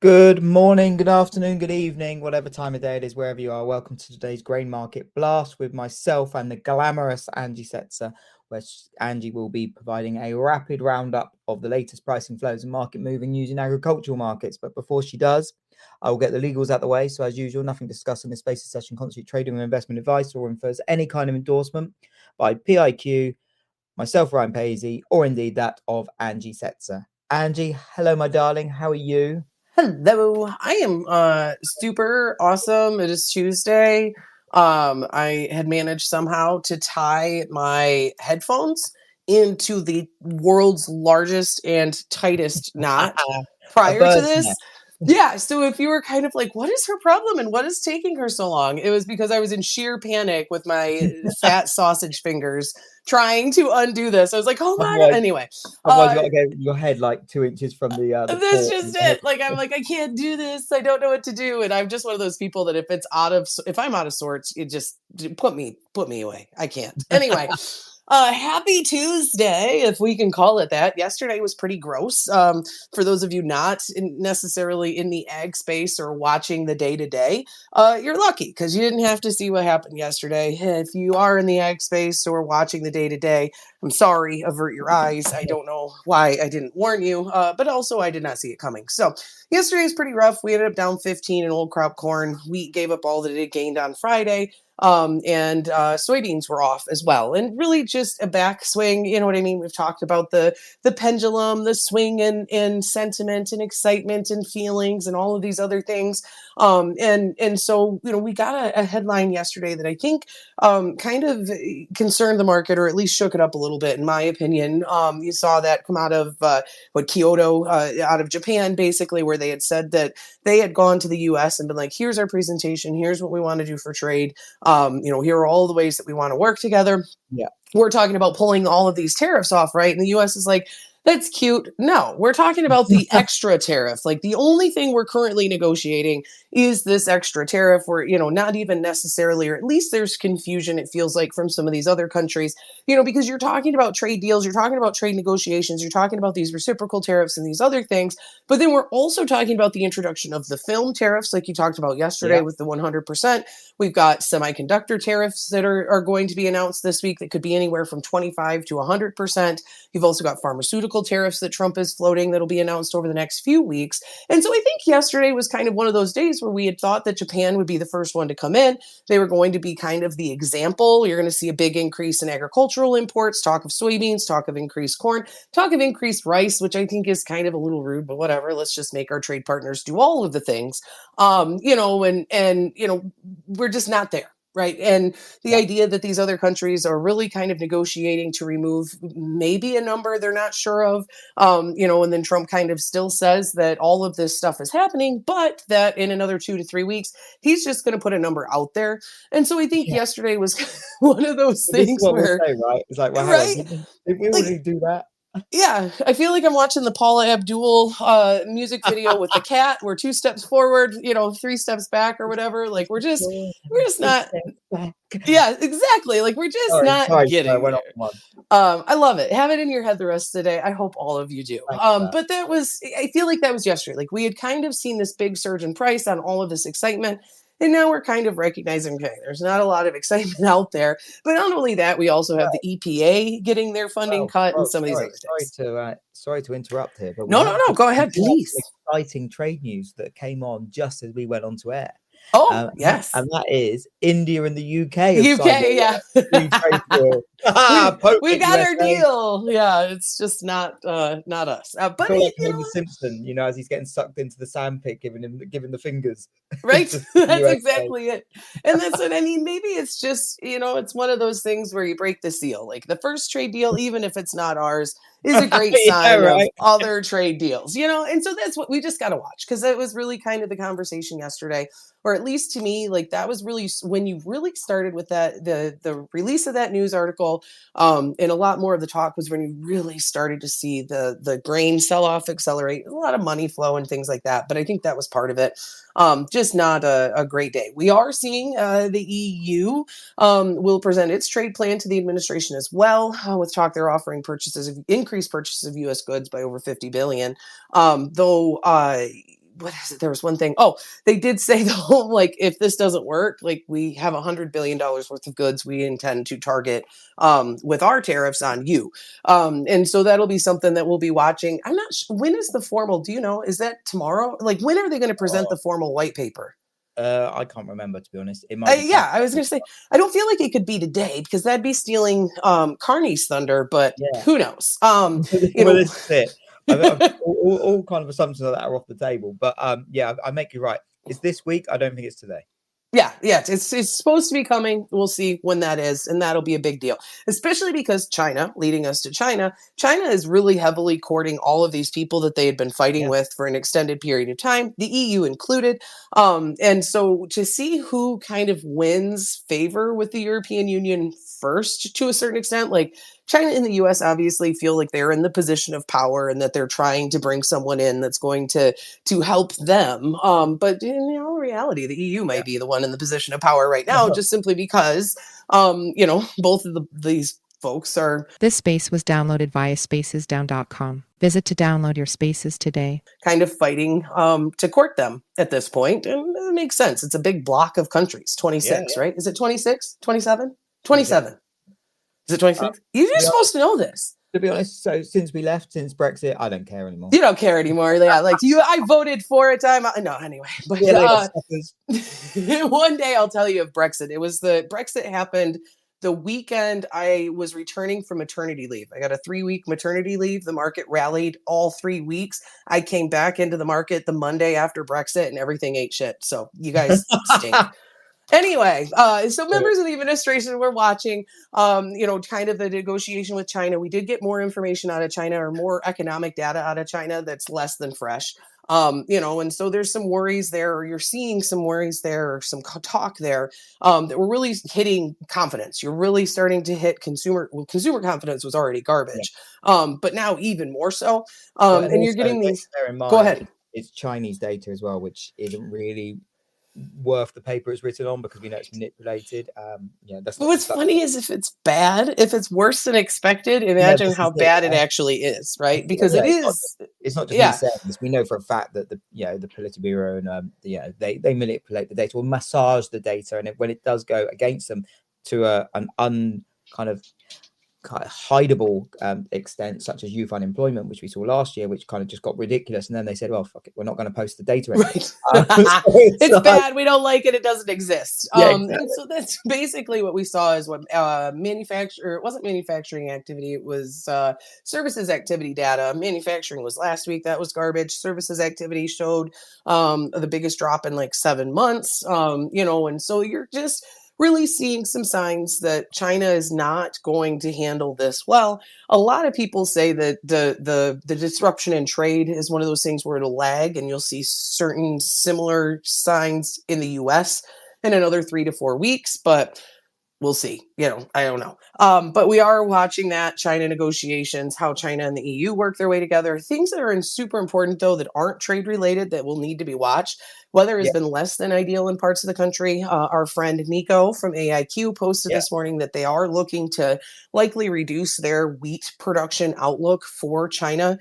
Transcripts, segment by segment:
Good morning, good afternoon, good evening, whatever time of day it is, wherever you are. Welcome to today's Grain Market Blast with myself and the glamorous Angie Setzer, where Angie will be providing a rapid roundup of the latest pricing flows and market moving using agricultural markets. But before she does, I will get the legals out the way. So as usual, nothing discussed in this space of session constitute trading or investment advice or infers any kind of endorsement by PIQ, myself, Ryan Paisley, or indeed that of Angie Setzer. Angie, hello, my darling. How are you? Hello, I am super awesome. It is Tuesday. I had managed somehow to tie my headphones into the world's largest and tightest knot A prior to bird's this. nest. Yeah, so if you were kind of like, what is her problem and what is taking her so long? It was because I was in sheer panic with my fat sausage fingers trying to undo this. I was like, oh my God. Otherwise, Anyway, otherwise you uh, got to get your head like 2 inches from the that's port. just it. Like I'm like I can't do this. I don't know what to do, and I'm just one of those people that if I'm out of sorts, it just put me away. I can't. Anyway, happy Tuesday, if we can call it that. Yesterday was pretty gross. For those of you not necessarily in the ag space or watching the day to day, you're lucky because you didn't have to see what happened yesterday. If you are in the ag space or watching the day to day, I'm sorry, avert your eyes. I don't know why I didn't warn you, but also I did not see it coming. So yesterday was pretty rough. We ended up down 15 in old crop corn. Wheat gave up all that it gained on Friday. And soybeans were off as well, and really just a backswing. You know what I mean? We've talked about the pendulum, the swing in sentiment and excitement and feelings and all of these other things. And so we got a headline yesterday that I think kind of concerned the market, or at least shook it up a little bit, in my opinion. You saw that come out of Kyoto, out of Japan, basically, where they had said that they had gone to the U.S. and been like, "Here's our presentation. Here's what we want to do for trade. Here are all the ways that we want to work together. Yeah. We're talking about pulling all of these tariffs off, right?" And the US is like, that's cute. No, we're talking about the extra tariff. Like the only thing we're currently negotiating is this extra tariff. Where, not even necessarily, or at least there's confusion, it feels like, from some of these other countries, because you're talking about trade deals, you're talking about trade negotiations, you're talking about these reciprocal tariffs and these other things. But then we're also talking about the introduction of the film tariffs, like you talked about yesterday Yeah. with the 100%. We've got semiconductor tariffs that are going to be announced this week that could be anywhere from 25 to 100%. You've also got pharmaceutical tariffs that Trump is floating that'll be announced over the next few weeks. And so I think yesterday was kind of one of those days where we had thought that Japan would be the first one to come in. They were going to be kind of the example. You're going to see a big increase in agricultural imports, talk of soybeans, talk of increased corn, talk of increased rice, which I think is kind of a little rude, but whatever. Let's just make our trade partners do all of the things. We're just not there. Right. And the Yeah. idea that these other countries are really kind of negotiating to remove maybe a number they're not sure of, and then Trump kind of still says that all of this stuff is happening, but that in another 2 to 3 weeks, he's just going to put a number out there. And so I think Yeah. yesterday was one of those Well, this is things what we'll where, say, right? It's like, well, hang on, right? did we Like, already do that? yeah, I feel like I'm watching the Paula Abdul music video with the cat. We're 2 steps forward, 3 steps back, or whatever. Like we're just Three not. steps back. Yeah, exactly. Like we're just not Sorry, I getting went off there. one. I love it. Have it in your head the rest of the day. I hope all of you do. Thanks for that. But I feel like that was yesterday. Like we had kind of seen this big surge in price on all of this excitement. And now we're kind of recognizing, okay, there's not a lot of excitement out there. But not only that, we also have the EPA getting their funding Well, cut and well, some of these sorry, other sorry things. to uh, sorry to interrupt here, but we No, no, have no. just Go ahead, some please. exciting trade news that came on just as we went on to air. Oh, And yes. that is India and the UK have signed UK, yeah. a free trade deal. we Potent we got our USA. deal. Yeah, it's just not us. I But feel like you Homer know, Simpson, as he's getting sucked into the sandpit, giving the fingers. It's right? just the That's USA. exactly it. And that's what I mean. Maybe it's just, it's one of those things where you break the seal. Like the first trade deal, even if it's not ours, is a great Yeah, sign of right. other trade deals, and so that's what we just got to watch, because that was really kind of the conversation yesterday, or at least to me, like that was really when you really started with that, the release of that news article. And a lot more of the talk was when you really started to see the grain sell off accelerate, a lot of money flow and things like that. But I think that was part of it. Just not a great day. We are seeing the EU will present its trade plan to the administration as well. With talk, they're offering increased purchases of U.S. goods by over 50 billion. Though what is it? There was one thing. Oh, they did say though, like if this doesn't work, like we have $100 billion worth of goods we intend to target with our tariffs on you. And so that'll be something that we'll be watching. I'm not sure, when is the formal, do you know, is that tomorrow? Like when are they going to present the formal white paper? I can't remember, to be honest. It might be Yeah, I was going to say, I don't feel like it could be today because that'd be stealing Carney's thunder, but yeah. who knows? You Well, know, this is it. All kind of assumptions of that are off the table. But yeah, I make you right. It's this week. I don't think it's today. yeah, it's supposed to be coming. We'll see when that is, and that'll be a big deal, especially because China, leading us to China, China is really heavily courting all of these people that they had been fighting Yeah. with for an extended period of time, the EU included. And so to see who kind of wins favor with the European Union first, to a certain extent, like China and the US obviously feel like they're in the position of power and that they're trying to bring someone in that's going to help them. But in reality, the EU Yeah. might be the one in the position of power right now, just simply because, both of these folks are. This space was downloaded via spacesdown.com. Visit to download your spaces today. Kind of fighting to court them at this point. And it makes sense. It's a big block of countries, 26, right? Is it 26, 27? 27. Is it 26? You're supposed to know this. To be honest, so since Brexit, I don't care anymore. You don't care anymore. Yeah, like I voted for a time. No, anyway. But one day I'll tell you of Brexit. It was Brexit happened the weekend I was returning from maternity leave. I got a 3-week maternity leave. The market rallied all 3 weeks. I came back into the market the Monday after Brexit and everything ate shit. So you guys stink. Anyway, so members of the administration were watching, kind of the negotiation with China. We did get more information out of China, or more economic data out of China that's less than fresh. And so there's some worries there, or you're seeing some worries there, or some talk there that we're really hitting confidence. You're really starting to hit consumer confidence was already garbage, but now even more so. And you're getting these. Go ahead. It's Chinese data as well, which isn't really worth the paper it's written on, because we know it's manipulated. That's what's funny is if it's bad, if it's worse than expected, imagine how bad it actually is, right? Because it's not just me saying this. We know for a fact that the Politburo and they manipulate the data or massage the data, and when it does go against them to an kind of hideable extent, such as youth unemployment, which we saw last year, which kind of just got ridiculous, and then they said, well, fuck it, we're not going to post the data anymore. It's bad, we don't like it, it doesn't exist. Exactly. And so that's basically what we saw is what it wasn't manufacturing activity, it was services activity data. Manufacturing was last week, that was garbage. Services activity showed the biggest drop in like 7 months. And so you're just really seeing some signs that China is not going to handle this well. A lot of people say that the disruption in trade is one of those things where it'll lag, and you'll see certain similar signs in the US in another 3 to 4 weeks, but we'll see. I don't know. But we are watching that China negotiations, how China and the EU work their way together. Things that are super important, though, that aren't trade related, that will need to be watched. Weather has been less than ideal in parts of the country. Our friend Nico from AIQ posted this morning that they are looking to likely reduce their wheat production outlook for China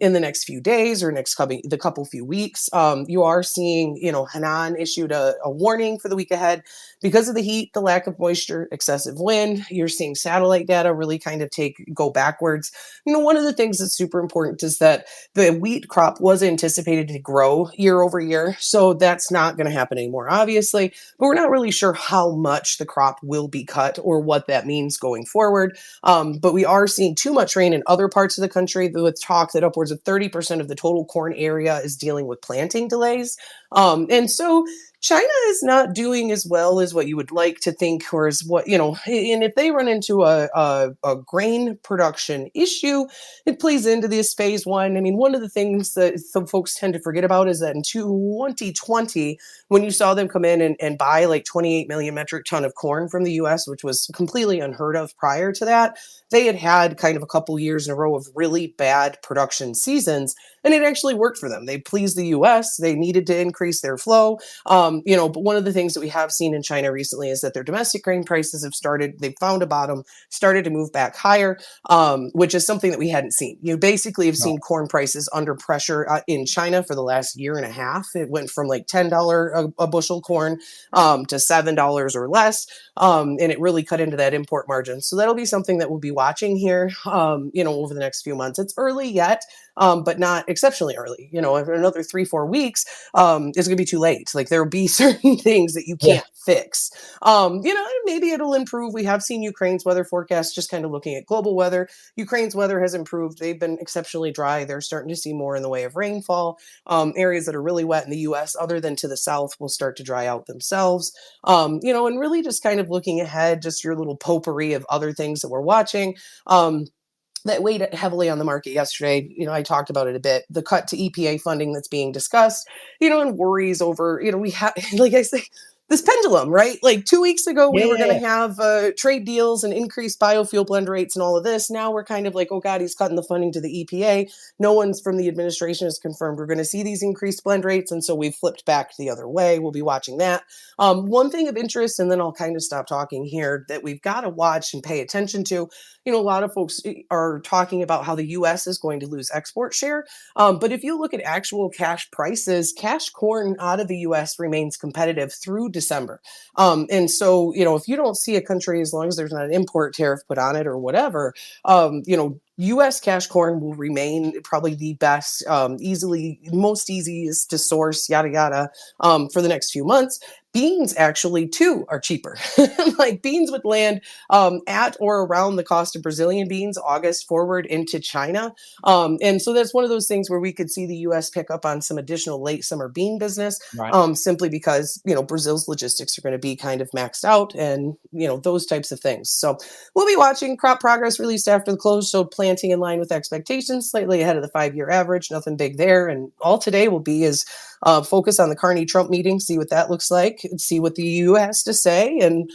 in the next few days, or the few weeks. You are seeing, Henan issued a warning for the week ahead because of the heat, the lack of moisture, excessive wind. You're seeing satellite data really kind of go backwards. One of the things that's super important is that the wheat crop was anticipated to grow year over year. So that's not going to happen anymore, obviously, but we're not really sure how much the crop will be cut or what that means going forward. But we are seeing too much rain in other parts of the country, with talk that upwards of 30% of the total corn area is dealing with planting delays. And so China is not doing as well as what you would like to think, or as what, and if they run into a grain production issue, it plays into this phase one. I mean, one of the things that some folks tend to forget about is that in 2020, when you saw them come in and buy like 28 million metric ton of corn from the US, which was completely unheard of prior to that, they had kind of a couple years in a row of really bad production seasons. And it actually worked for them. They pleased the US. They needed to increase their flow. But one of the things that we have seen in China recently is that their domestic grain prices they found a bottom, started to move back higher, which is something that we hadn't seen. You basically have seen corn prices under pressure in China for the last year and a half. It went from like $10 a bushel corn to $7 or less. And it really cut into that import margin. So that'll be something that we'll be watching here, over the next few months. It's early yet, but not exceptionally early. Another 3-4 weeks, it's going to be too late. Like there'll be certain things that you can't fix. Maybe it'll improve. We have seen Ukraine's weather forecast, just kind of looking at global weather. Ukraine's weather has improved. They've been exceptionally dry. They're starting to see more in the way of rainfall. Areas that are really wet in the US, other than to the south, will start to dry out themselves. And really just kind of looking ahead, just your little potpourri of other things that we're watching. That weighed heavily on the market yesterday. I talked about it a bit. The cut to EPA funding that's being discussed, and worries over, we have, like I say, this pendulum, right? Like 2 weeks ago, we were going to have trade deals and increased biofuel blend rates and all of this. Now we're kind of like, oh God, he's cutting the funding to the EPA. No one's from the administration has confirmed we're going to see these increased blend rates. And so we've flipped back the other way. We'll be watching that. One thing of interest, and then I'll kind of stop talking here, that we've got to watch and pay attention to. A lot of folks are talking about how the U.S. is going to lose export share. But if you look at actual cash prices, cash corn out of the U.S. remains competitive through December. And so, if you don't see a country, as long as there's not an import tariff put on it or whatever, U.S. cash corn will remain probably the best, most easiest to source, yada, yada, for the next few months. Beans actually too are cheaper. Like beans would land at or around the cost of Brazilian beans August forward into China. And so that's one of those things where we could see the U.S. pick up on some additional late summer bean business, simply because, Brazil's logistics are going to be kind of maxed out and, those types of things. So we'll be watching. Crop progress released after the close showed planting in line with expectations, slightly ahead of the 5-year average, nothing big there. And all today will be is focus on the Carney-Trump meeting, see what that looks like, see what the EU has to say, and,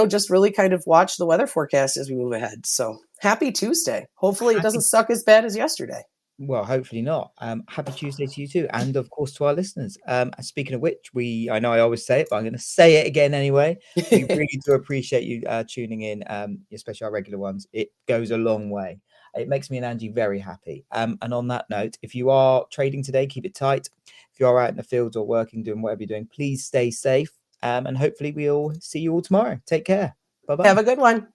just really kind of watch the weather forecast as we move ahead. So happy Tuesday. Hopefully it doesn't suck as bad as yesterday. Well, hopefully not. Happy Tuesday to you too, and of course to our listeners. Speaking of which, I know I always say it, but I'm going to say it again anyway. We really do appreciate you tuning in, especially our regular ones. It goes a long way. It makes me and Angie very happy. And on that note, if you are trading today, keep it tight. If you are out in the fields or working, doing whatever you're doing, please stay safe. And hopefully we'll see you all tomorrow. Take care. Bye-bye. Have a good one.